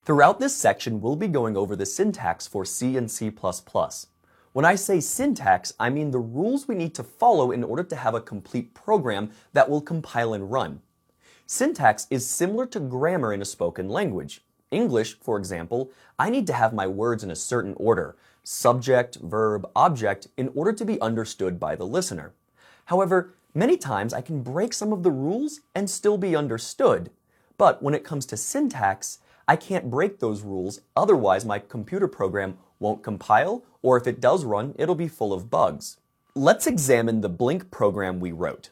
Throughout this section, we'll be going over the syntax for C and C++. When I say syntax, I mean the rules we need to follow in order to have a complete program that will compile and run. Syntax is similar to grammar in a spoken language. English, for example, I need to have my words in a certain order, subject, verb, object, in order to be understood by the listener. However, many times I can break some of the rules and still be understood. But when it comes to syntax, I can't break those rules, otherwise my computer program won't compile, or if it does run, it'll be full of bugs. Let's examine the Blink program we wrote.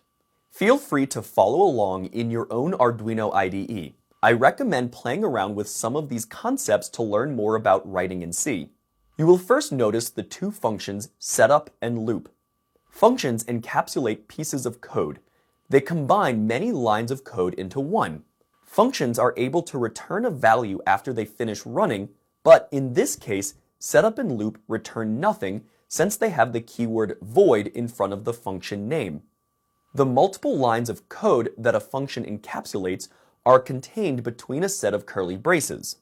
Feel free to follow along in your own Arduino IDE. I recommend playing around with some of these concepts to learn more about writing in C. You will first notice the two functions setup and loop. Functions encapsulate pieces of code. They combine many lines of code into one. Functions are able to return a value after they finish running, but in this case, setup and loop return nothing since they have the keyword void in front of the function name. The multiple lines of code that a function encapsulates are contained between a set of curly braces.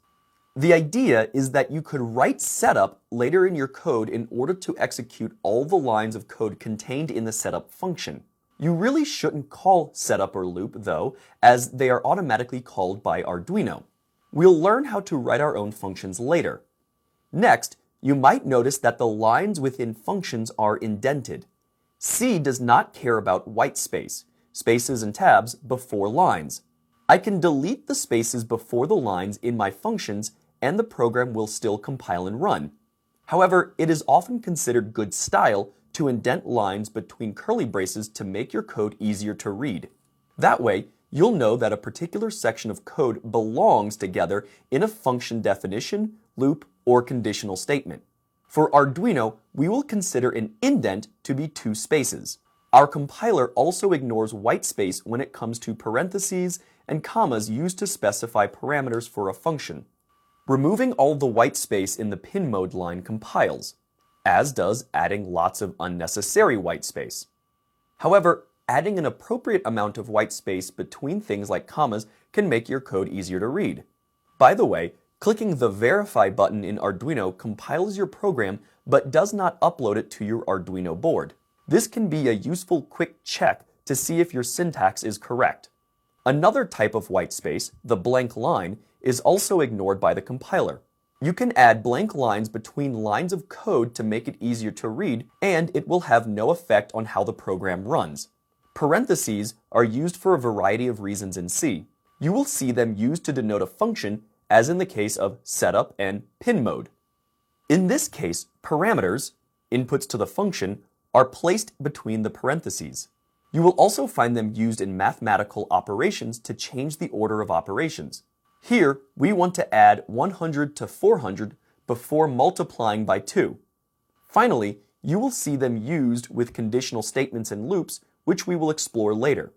The idea is that you could write setup later in your code in order to execute all the lines of code contained in the setup function. You really shouldn't call setup or loop, though, as they are automatically called by Arduino. We'll learn how to write our own functions later. Next, you might notice that the lines within functions are indented. C does not care about white space, spaces and tabs before lines. I can delete the spaces before the lines in my functions and the program will still compile and run. However, it is often considered good style to indent lines between curly braces to make your code easier to read. That way, you'll know that a particular section of code belongs together in a function definition, loop, or conditional statement. For Arduino, we will consider an indent to be 2 spaces. Our compiler also ignores white space when it comes to parentheses and commas used to specify parameters for a function. Removing all the white space in the pin mode line compiles, as does adding lots of unnecessary white space. However, adding an appropriate amount of white space between things like commas can make your code easier to read. By the way, clicking the Verify button in Arduino compiles your program but does not upload it to your Arduino board. This can be a useful quick check to see if your syntax is correct. Another type of white space, the blank line, is also ignored by the compiler. You can add blank lines between lines of code to make it easier to read, and it will have no effect on how the program runs. Parentheses are used for a variety of reasons in C. You will see them used to denote a function, as in the case of setup and pin mode. In this case, parameters, inputs to the function, are placed between the parentheses. You will also find them used in mathematical operations to change the order of operations. Here, we want to add 100 to 400 before multiplying by 2. Finally, you will see them used with conditional statements and loops, which we will explore later.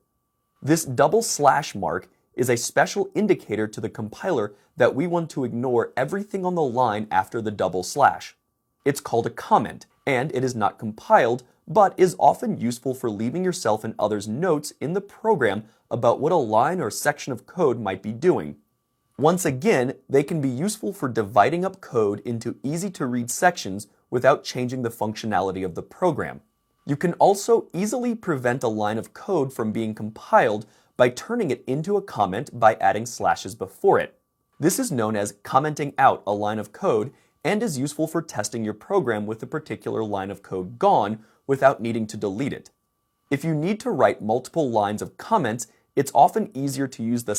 This double slash mark is a special indicator to the compiler that we want to ignore everything on the line after the double slash. It's called a comment, and it is not compiled, but is often useful for leaving yourself and others notes in the program about what a line or section of code might be doing. Once again, they can be useful for dividing up code into easy-to-read sections without changing the functionality of the program. You can also easily prevent a line of code from being compiled by turning it into a comment by adding slashes before it. This is known as commenting out a line of code and is useful for testing your program with a particular line of code gone without needing to delete it. If you need to write multiple lines of comments, it's often easier to use the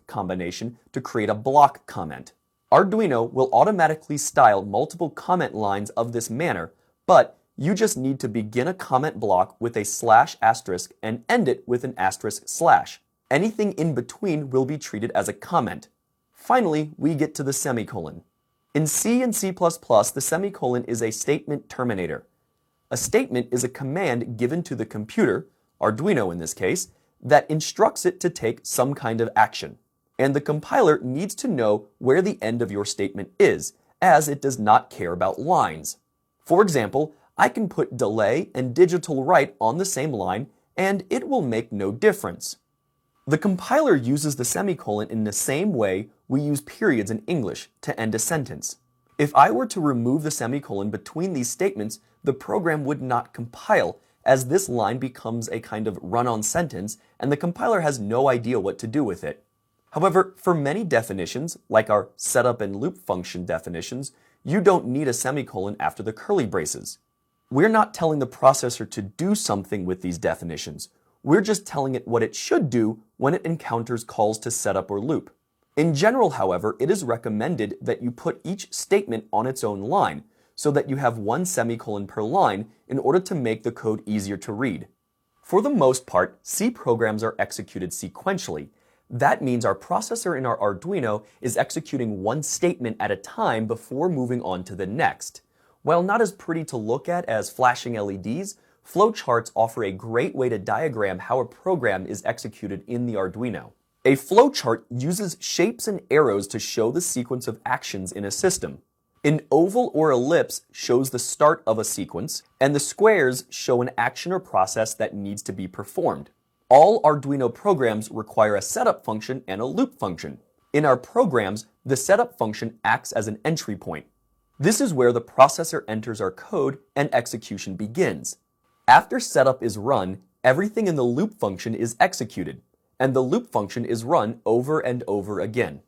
/* combination to create a block comment. Arduino will automatically style multiple comment lines of this manner, but you just need to begin a comment block with a /* and end it with an */. Anything in between will be treated as a comment. Finally, we get to the semicolon. In C and C++, the semicolon is a statement terminator. A statement is a command given to the computer, Arduino in this case, that instructs it to take some kind of action. And the compiler needs to know where the end of your statement is, as it does not care about lines. For example, I can put delay and digital write on the same line, and it will make no difference. The compiler uses the semicolon in the same way we use periods in English to end a sentence. If I were to remove the semicolon between these statements, the program would not compile, as this line becomes a kind of run-on sentence and the compiler has no idea what to do with it. However, for many definitions, like our setup and loop function definitions, you don't need a semicolon after the curly braces. We're not telling the processor to do something with these definitions. We're just telling it what it should do when it encounters calls to setup or loop. In general, however, it is recommended that you put each statement on its own line, so that you have one semicolon per line in order to make the code easier to read. For the most part, C programs are executed sequentially. That means our processor in our Arduino is executing one statement at a time before moving on to the next. While not as pretty to look at as flashing LEDs, flowcharts offer a great way to diagram how a program is executed in the Arduino. A flowchart uses shapes and arrows to show the sequence of actions in a system. An oval or ellipse shows the start of a sequence, and the squares show an action or process that needs to be performed. All Arduino programs require a setup function and a loop function. In our programs, the setup function acts as an entry point. This is where the processor enters our code and execution begins. After setup is run, everything in the loop function is executed, and the loop function is run over and over again.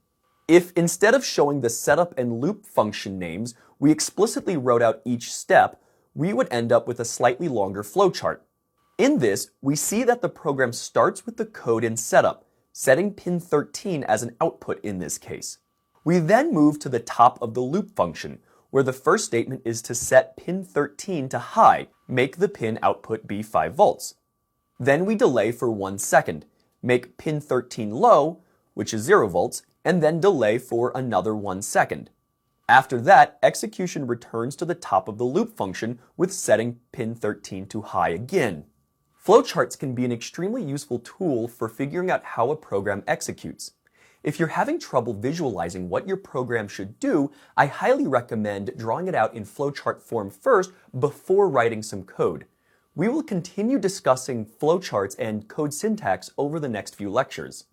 If instead of showing the setup and loop function names, we explicitly wrote out each step, we would end up with a slightly longer flowchart. In this, we see that the program starts with the code in setup, setting pin 13 as an output in this case. We then move to the top of the loop function, where the first statement is to set pin 13 to high, make the pin output be 5 volts. Then we delay for 1 second, make pin 13 low, which is 0 volts, and then delay for another 1 second. After that, execution returns to the top of the loop function with setting pin 13 to high again. Flowcharts can be an extremely useful tool for figuring out how a program executes. If you're having trouble visualizing what your program should do, I highly recommend drawing it out in flowchart form first before writing some code. We will continue discussing flowcharts and code syntax over the next few lectures.